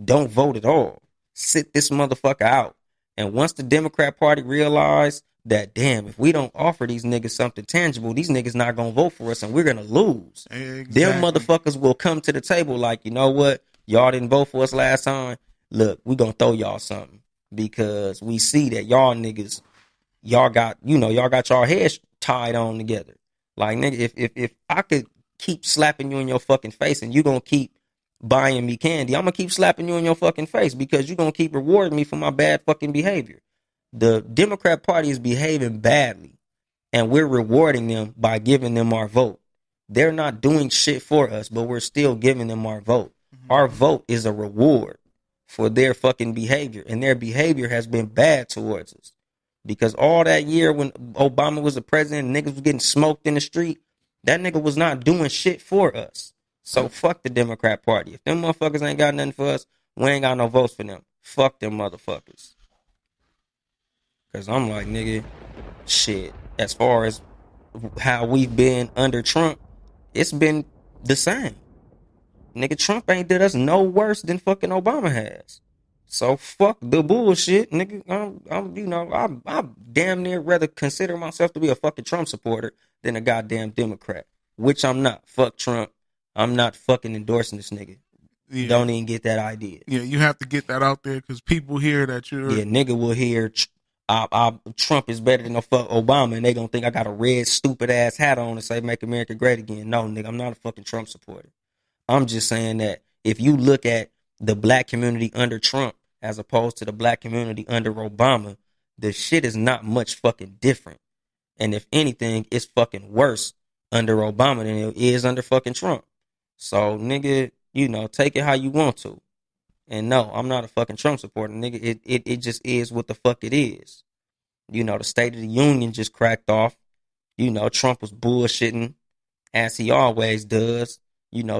Don't vote at all. Sit this motherfucker out. And once the Democrat Party realize that, damn, if we don't offer these niggas something tangible, these niggas not gonna vote for us and we're gonna lose. Exactly. Them motherfuckers will come to the table like, you know what? Y'all didn't vote for us last time. Look, we gonna throw y'all something because we see that y'all niggas, y'all got y'all heads tied on together. Like, nigga, if I could keep slapping you in your fucking face and you gonna keep buying me candy, I'm gonna keep slapping you in your fucking face because you gonna keep rewarding me for my bad fucking behavior. The Democrat Party is behaving badly and we're rewarding them by giving them our vote. They're not doing shit for us, but we're still giving them our vote. Mm-hmm. Our vote is a reward for their fucking behavior, and their behavior has been bad towards us. Because all that year when Obama was the president, niggas was getting smoked in the street, that nigga was not doing shit for us. So fuck the Democrat Party. If them motherfuckers ain't got nothing for us, we ain't got no votes for them. Fuck them motherfuckers. Because I'm like, nigga, shit, as far as how we've been under Trump, it's been the same. Nigga, Trump ain't did us no worse than fucking Obama has. So fuck the bullshit, nigga. I damn near rather consider myself to be a fucking Trump supporter than a goddamn Democrat, which I'm not. Fuck Trump. I'm not fucking endorsing this nigga. Yeah. Don't even get that idea. Yeah, you have to get that out there because people hear that you're. Yeah, nigga will hear Trump is better than a fuck Obama, and they gonna think I got a red stupid ass hat on and say "Make America Great Again." No, nigga, I'm not a fucking Trump supporter. I'm just saying that if you look at the black community under Trump as opposed to the black community under Obama, the shit is not much fucking different. And if anything, it's fucking worse under Obama than it is under fucking Trump. So, nigga, take it how you want to. And no, I'm not a fucking Trump supporter, nigga. It just is what the fuck it is. The State of the Union just cracked off. Trump was bullshitting, as he always does.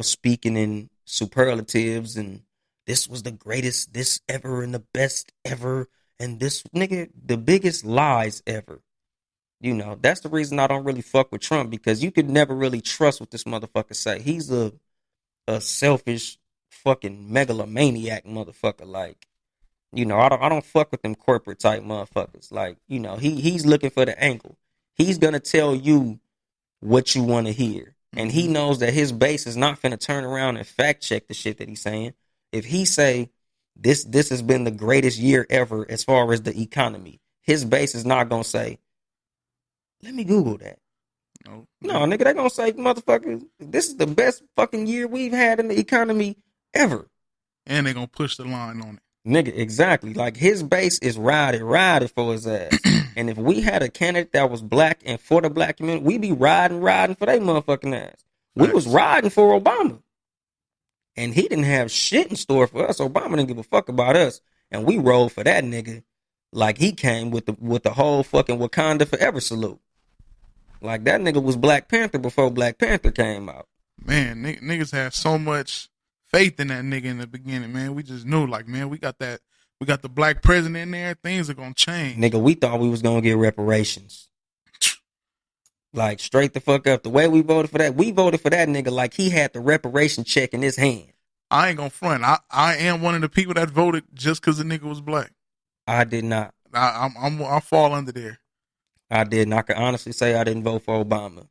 Speaking in superlatives and this was the greatest this ever and the best ever and this, nigga, the biggest lies ever. That's the reason I don't really fuck with Trump, because you could never really trust what this motherfucker say. He's a selfish fucking megalomaniac motherfucker. Like, I don't fuck with them corporate type motherfuckers. Like, he's looking for the angle. He's gonna tell you what you want to hear. And he knows that his base is not finna turn around and fact check the shit that he's saying. If he say this has been the greatest year ever as far as the economy, his base is not gonna say, let me Google that. No, nigga, they gonna say, motherfucker, this is the best fucking year we've had in the economy ever. And they gonna push the line on it. Nigga, exactly. Like, his base is riding for his ass. And if we had a candidate that was black and for the black community, we'd be riding for they motherfucking ass. We was riding for Obama. And he didn't have shit in store for us. Obama didn't give a fuck about us. And we rolled for that nigga like he came with the whole fucking Wakanda Forever salute. Like, that nigga was Black Panther before Black Panther came out. Man, niggas had so much faith in that nigga in the beginning, man. We just knew, like, man, we got the black president in there. Things are gonna change. Nigga, we thought we was gonna get reparations. Like, straight the fuck up. The way we voted for that nigga like he had the reparation check in his hand. I ain't gonna front. I am one of the people that voted just because the nigga was black. I did not. I fall under there. I didn't. I can honestly say I didn't vote for Obama.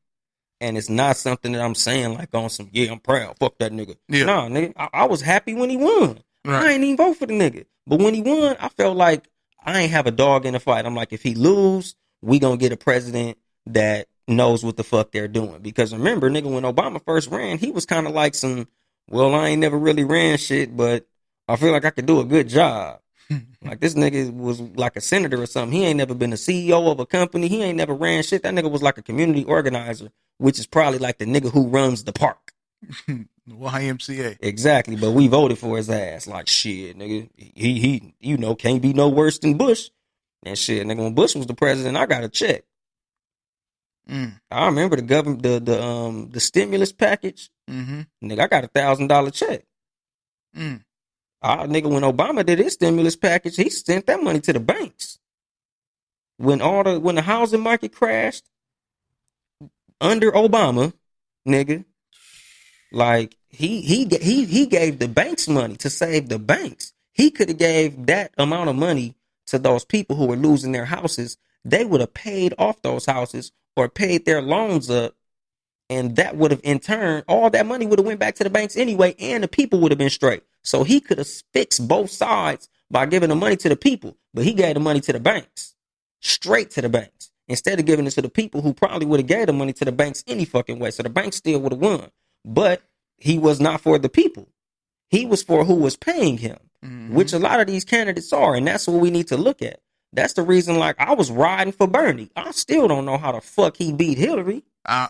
And it's not something that I'm saying like on some, yeah, I'm proud, fuck that nigga. Yeah. Nah, nigga, I was happy when he won. Right. I ain't even vote for the nigga. But when he won, I felt like I ain't have a dog in the fight. I'm like, if he lose, we gonna get a president that knows what the fuck they're doing. Because remember, nigga, when Obama first ran, he was kind of like some, well, I ain't never really ran shit, but I feel like I could do a good job. Like, this nigga was like a senator or something. He ain't never been a CEO of a company. He ain't never ran shit. That nigga was like a community organizer, which is probably like the nigga who runs the park. YMCA. Exactly, but we voted for his ass. Like, shit, nigga, he can't be no worse than Bush. And shit, nigga, when Bush was the president, I got a check. I remember the government, the stimulus package. Mm-hmm. Nigga, I got $1,000 check. Nigga, when Obama did his stimulus package, he sent that money to the banks. When the housing market crashed under Obama, nigga, like he gave the banks money to save the banks. He could have gave that amount of money to those people who were losing their houses. They would have paid off those houses or paid their loans up, and that would have, in turn, all that money would have went back to the banks anyway, and the people would have been straight. So he could have fixed both sides by giving the money to the people, but he gave the money to the banks, straight to the banks, instead of giving it to the people who probably would have gave the money to the banks any fucking way. So the banks still would have won, but he was not for the people. He was for who was paying him, which a lot of these candidates are, and that's what we need to look at. That's the reason, like, I was riding for Bernie. I still don't know how the fuck he beat Hillary. I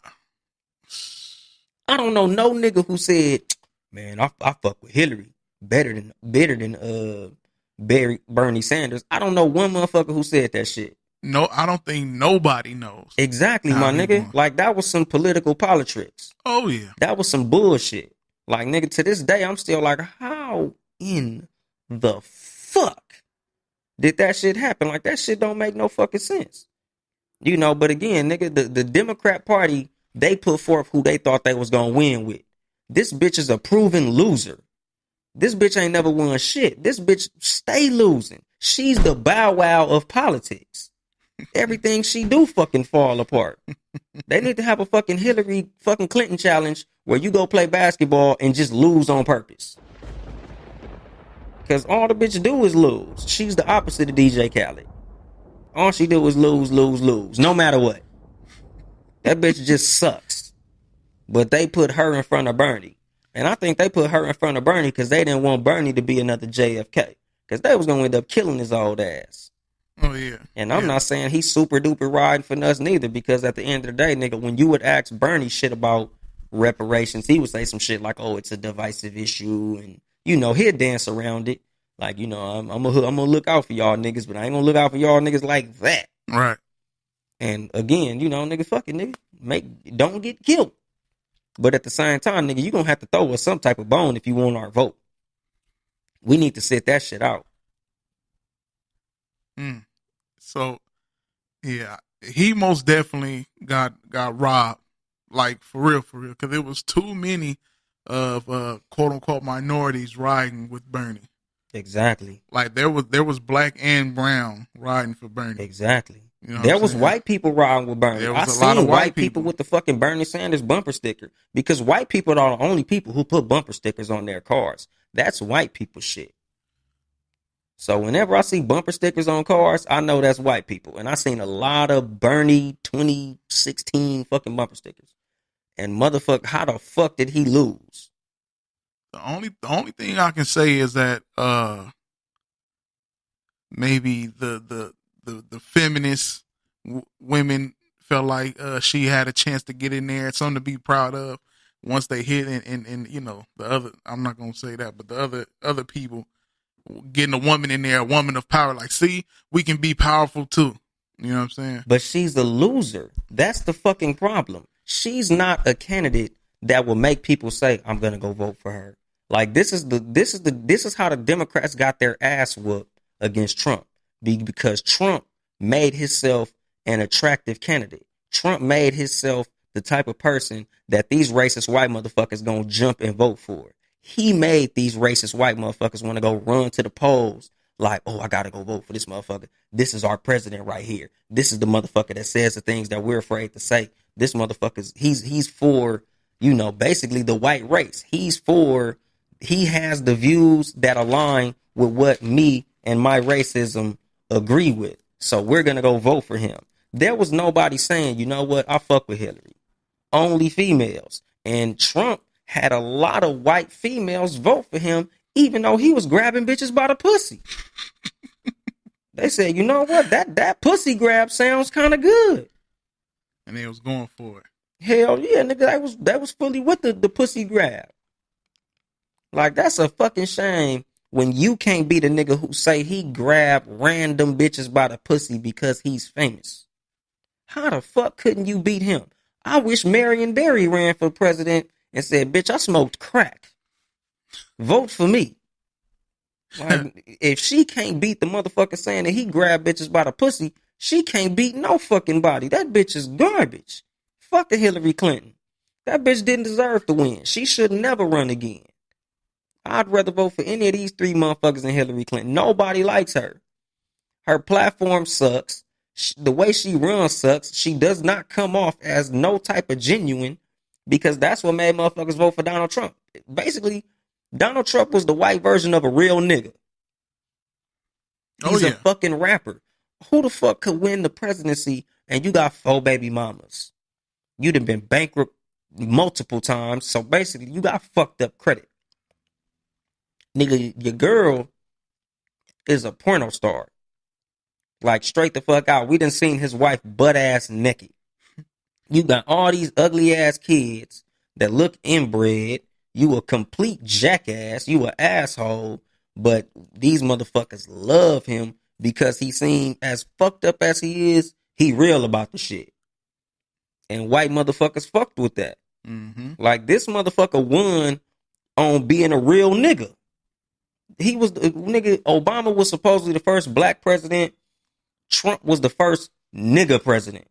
don't know no nigga who said, man, I fuck with Hillary better than Bernie Sanders. I don't know one motherfucker who said that shit. No, I don't think nobody knows. Exactly, my nigga. Won. Like, that was some political politics. Oh, yeah. That was some bullshit. Like, nigga, to this day, I'm still like, how in the fuck did that shit happen? Like, that shit don't make no fucking sense. You know, but again, nigga, the Democrat Party, they put forth who they thought they was gonna win with. This bitch is a proven loser. This bitch ain't never won shit. This bitch stay losing. She's the Bow Wow of politics. Everything she do fucking fall apart. They need to have a fucking Hillary fucking Clinton challenge where you go play basketball and just lose on purpose. Because all the bitch do is lose. She's the opposite of DJ Khaled. All she do is lose, lose, lose. No matter what. That bitch just sucks. But they put her in front of Bernie. And I think they put her in front of Bernie because they didn't want Bernie to be another JFK. Because they was going to end up killing his old ass. Oh, yeah. And I'm not saying he's super duper riding for us neither, because at the end of the day, nigga, when you would ask Bernie shit about reparations, he would say some shit like, oh, it's a divisive issue. And, you know, he'd dance around it. Like, you know, I'm gonna look out for y'all niggas, but I ain't gonna look out for y'all niggas like that. Right. And again, you know, nigga, fuck it, nigga. Don't get killed. But at the same time, nigga, you gonna have to throw us some type of bone if you want our vote. We need to sit that shit out. So, yeah, he most definitely got robbed, like for real, because there was too many of quote unquote minorities riding with Bernie. Exactly. Like there was black and brown riding for Bernie. Exactly. You know there was white people riding with Bernie. There was a lot of white people with the fucking Bernie Sanders bumper sticker, because white people are the only people who put bumper stickers on their cars. That's white people shit. So whenever I see bumper stickers on cars, I know that's white people. And I seen a lot of Bernie 2016 fucking bumper stickers. And motherfucker, how the fuck did he lose? The only thing I can say is that maybe the feminist women felt like she had a chance to get in there, something to be proud of once they hit, and you know, the other, I'm not gonna say that, but the other people getting a woman in there, a woman of power, like, see, we can be powerful too. You know what I'm saying? But she's a loser. That's the fucking problem. She's not a candidate that will make people say, I'm gonna go vote for her. Like, this is how the Democrats got their ass whooped against Trump, because Trump made himself an attractive candidate. Trump made himself the type of person that these racist white motherfuckers gonna jump and vote for. He made these racist white motherfuckers want to go run to the polls like, oh, I gotta go vote for this motherfucker. This is our president right here. This is the motherfucker that says the things that we're afraid to say. This motherfucker's he's for, you know, basically the white race. He has the views that align with what me and my racism agree with. So we're going to go vote for him. There was nobody saying, you know what, I fuck with Hillary. Only females. And Trump had a lot of white females vote for him, even though he was grabbing bitches by the pussy. They said, you know what, that pussy grab sounds kind of good. And they was going for it. Hell yeah, nigga, that was fully with the pussy grab. Like, that's a fucking shame when you can't be the nigga who say he grabbed random bitches by the pussy because he's famous. How the fuck couldn't you beat him? I wish Marion Barry ran for president and said, bitch, I smoked crack. Vote for me. Like, if she can't beat the motherfucker saying that he grabbed bitches by the pussy, she can't beat no fucking body. That bitch is garbage. Fuck the Hillary Clinton. That bitch didn't deserve to win. She should never run again. I'd rather vote for any of these three motherfuckers than Hillary Clinton. Nobody likes her. Her platform sucks. The way she runs sucks. She does not come off as no type of genuine, because that's what made motherfuckers vote for Donald Trump. Basically, Donald Trump was the white version of a real nigga. He's a fucking rapper. Who the fuck could win the presidency and you got 4 baby mamas? You'd have been bankrupt multiple times. So basically, you got fucked up credit. Nigga, your girl is a porno star. Like, straight the fuck out. We done seen his wife butt ass naked. You got all these ugly ass kids that look inbred. You a complete jackass. You a asshole. But these motherfuckers love him because he seemed as fucked up as he is. He real about the shit. And white motherfuckers fucked with that. Mm-hmm. Like, this motherfucker won on being a real nigga. He was the nigga. Obama was supposedly the first black president. Trump was the first nigga president.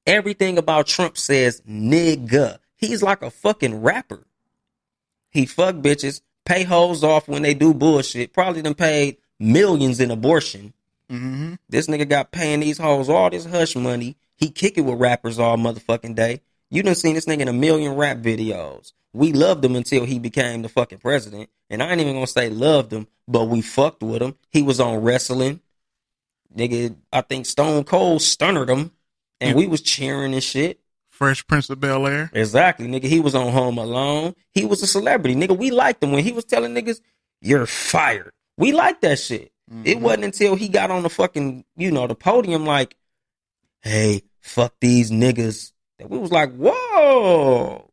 Everything about Trump says nigga. He's like a fucking rapper. He fuck bitches, pay hoes off when they do bullshit. Probably done paid millions in abortion. Mm-hmm. This nigga got paying these hoes all this hush money. He kick it with rappers all motherfucking day. You done seen this nigga in a million rap videos. We loved him until he became the fucking president. And I ain't even gonna say loved him, but we fucked with him. He was on wrestling. Nigga, I think Stone Cold stunnered him. And we was cheering and shit. Fresh Prince of Bel-Air. Exactly, nigga. He was on Home Alone. He was a celebrity. Nigga, we liked him when he was telling niggas, you're fired. We liked that shit. Mm-hmm. It wasn't until he got on the fucking, the podium like, hey, fuck these niggas. That we was like, whoa.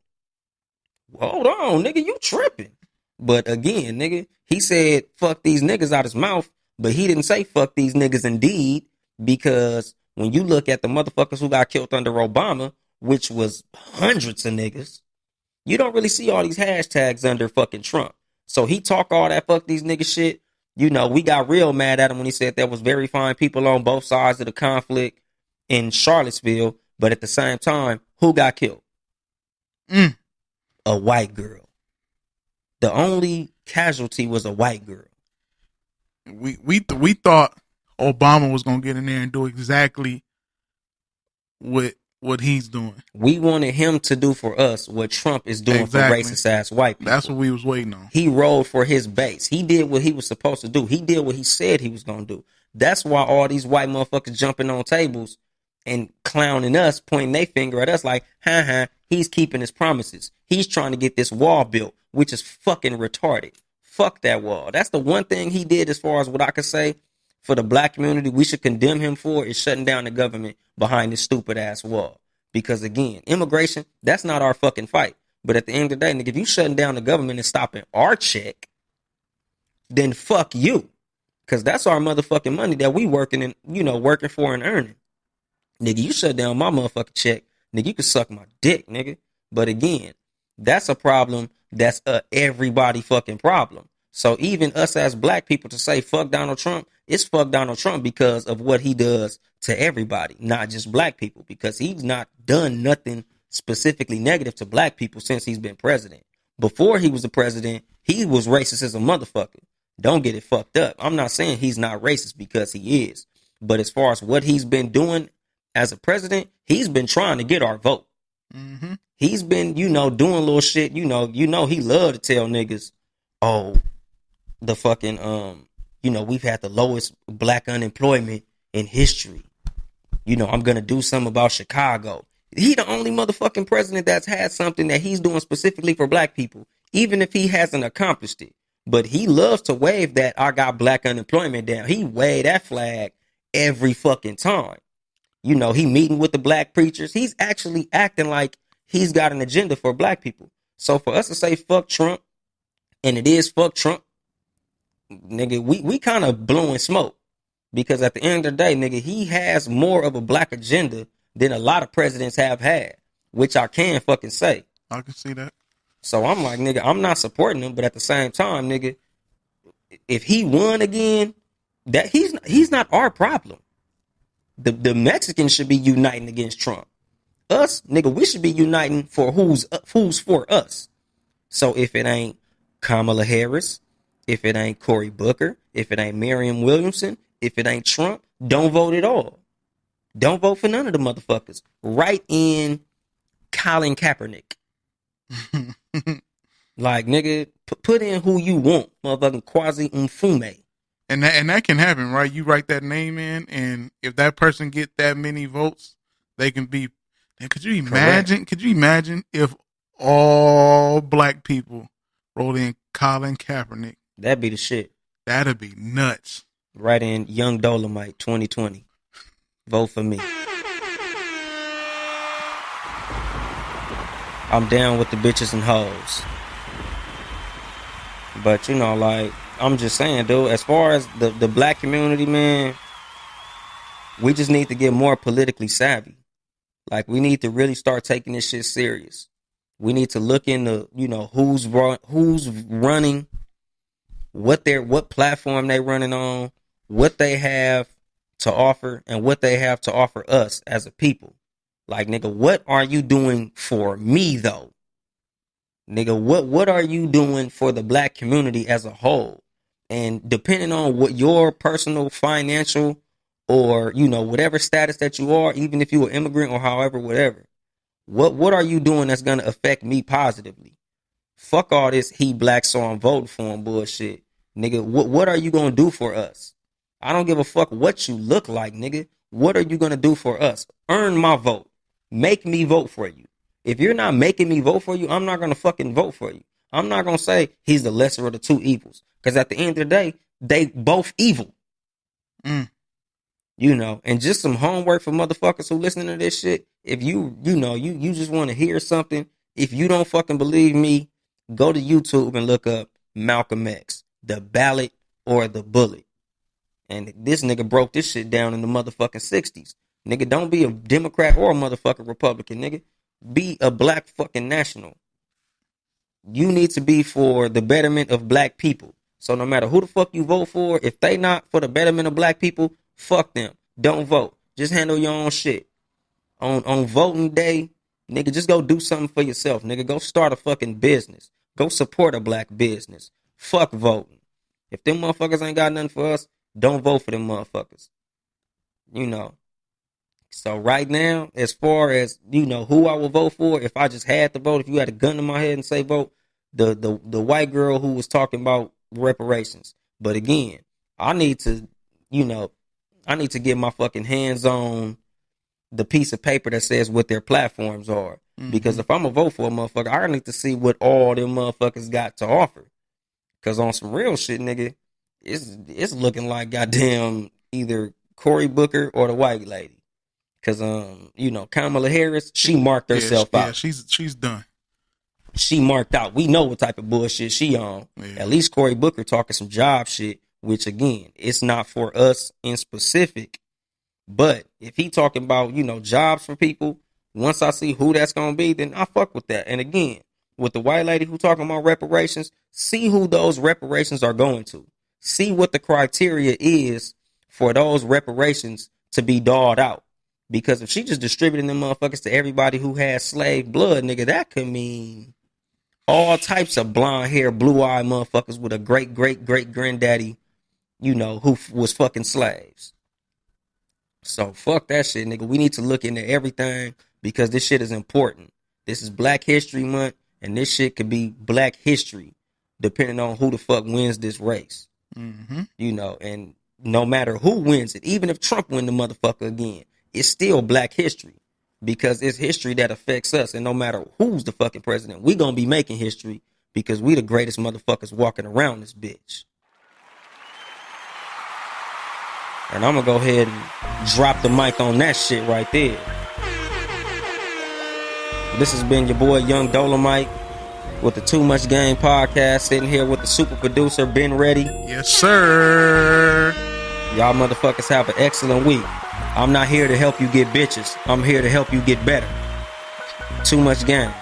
Hold on, nigga, you tripping. But again, nigga, he said fuck these niggas out his mouth, but he didn't say fuck these niggas indeed, because when you look at the motherfuckers who got killed under Obama, which was hundreds of niggas, you don't really see all these hashtags under fucking Trump. So he talk all that fuck these niggas shit. We got real mad at him when he said there was very fine people on both sides of the conflict in Charlottesville, but at the same time, who got killed? A white girl. The only casualty was a white girl. We thought Obama was gonna get in there and do exactly what he's doing. We wanted him to do for us what Trump is doing for racist ass white people. That's what we was waiting on. He rolled for his base. He did what he was supposed to do. He did what he said he was gonna do. That's why all these white motherfuckers jumping on tables and clowning us, pointing their finger at us like, he's keeping his promises. He's trying to get this wall built, which is fucking retarded. Fuck that wall. That's the one thing he did as far as what I could say for the black community we should condemn him for, is shutting down the government behind this stupid ass wall. Because again, immigration, that's not our fucking fight. But at the end of the day, nigga, if you shutting down the government and stopping our check, then fuck you. Because that's our motherfucking money that we working for and earning. Nigga, you shut down my motherfucking check, nigga, you can suck my dick, nigga. But again, that's a problem that's a everybody fucking problem. So even us as black people to say fuck Donald Trump, it's fuck Donald Trump because of what he does to everybody, not just black people, because he's not done nothing specifically negative to black people since he's been president. Before he was the president, he was racist as a motherfucker. Don't get it fucked up. I'm not saying he's not racist, because he is. But as far as what he's been doing as a president, he's been trying to get our vote. Mm-hmm. He's been, doing little shit. He love to tell niggas, oh, the fucking, we've had the lowest black unemployment in history. I'm going to do something about Chicago. He the only motherfucking president that's had something that he's doing specifically for black people, even if he hasn't accomplished it. But he loves to wave that I got black unemployment down. He wave that flag every fucking time. He meeting with the black preachers. He's actually acting like he's got an agenda for black people. So for us to say fuck Trump, and it is fuck Trump, nigga, we kind of blowing smoke. Because at the end of the day, nigga, he has more of a black agenda than a lot of presidents have had, which I can fucking say. I can see that. So I'm like, nigga, I'm not supporting him, but at the same time, nigga, if he won again, that he's not our problem. The Mexicans should be uniting against Trump. Us, nigga, we should be uniting for who's for us. So if it ain't Kamala Harris, if it ain't Cory Booker, if it ain't Marianne Williamson, if it ain't Trump, don't vote at all. Don't vote for none of the motherfuckers. Write in Colin Kaepernick. Like, nigga, put in who you want, motherfucking Kwasi Mfume. And that can happen, right? You write that name in, and if that person get that many votes, they can be. And could you imagine? Correct. Could you imagine if all black people wrote in Colin Kaepernick? That'd be the shit. That'd be nuts. Write in Young Dolomite 2020. Vote for me. I'm down with the bitches and hoes. But, you know, like, I'm just saying, dude, as far as the black community, man, we just need to get more politically savvy. Like, we need to really start taking this shit serious. We need to look into, you know, who's running, what platform they running on, what they have to offer, and what they have to offer us as a people. Like, nigga, what are you doing for me, though? Nigga, what are you doing for the black community as a whole? And depending on what your personal financial or, you know, whatever status that you are, even if you're an immigrant or however, whatever, what are you doing that's going to affect me positively? Fuck all this he black, so I'm voting for him bullshit. Nigga, what are you going to do for us? I don't give a fuck what you look like, nigga. What are you going to do for us? Earn my vote. Make me vote for you. If you're not making me vote for you, I'm not going to fucking vote for you. I'm not going to say he's the lesser of the two evils. Because at the end of the day, they both evil. You know, and just some homework for motherfuckers who listening to this shit. If you just want to hear something, if you don't fucking believe me, go to YouTube and look up Malcolm X, the ballot or the bullet. And this nigga broke this shit down in the motherfucking 60s. Nigga, don't be a Democrat or a motherfucking Republican, nigga. Be a black fucking national. You need to be for the betterment of black people. So no matter who the fuck you vote for, if they not for the betterment of black people, fuck them. Don't vote. Just handle your own shit. On voting day, nigga, just go do something for yourself. Nigga, go start a fucking business. Go support a black business. Fuck voting. If them motherfuckers ain't got nothing for us, don't vote for them motherfuckers. You know. So right now, as far as, you know, who I will vote for, if I just had to vote, if you had a gun to my head and say vote, the white girl who was talking about reparations. But again, I need to get my fucking hands on the piece of paper that says what their platforms are. Mm-hmm. Because if I'm going to vote for a motherfucker, I need to see what all them motherfuckers got to offer. Because on some real shit, nigga, it's looking like goddamn either Cory Booker or the white lady. Because, you know, Kamala Harris, she marked herself out. Yeah, she's done. She marked out. We know what type of bullshit she on. Yeah. At least Cory Booker talking some job shit, which, again, it's not for us in specific. But if he talking about, you know, jobs for people, once I see who that's going to be, then I fuck with that. And, again, with the white lady who talking about reparations, see who those reparations are going to. See what the criteria is for those reparations to be dolled out. Because if she just distributing them motherfuckers to everybody who has slave blood, nigga, that could mean all types of blonde hair, blue eyed motherfuckers with a great granddaddy, you know, who was fucking slaves. So fuck that shit, nigga. We need to look into everything because this shit is important. This is Black History Month, and this shit could be Black history depending on who the fuck wins this race. Mm-hmm. You know, and no matter who wins it, even if Trump win the motherfucker again, it's still Black history because it's history that affects us. And no matter who's the fucking president, we gonna be making history because we the greatest motherfuckers walking around this bitch. And I'm gonna go ahead and drop the mic on that shit right there. This has been your boy Young Dolomite with the Too Much Game podcast, sitting here with the super producer Ben Ready. Yes, sir. Y'all motherfuckers have an excellent week. I'm not here to help you get bitches. I'm here to help you get better. Too much game.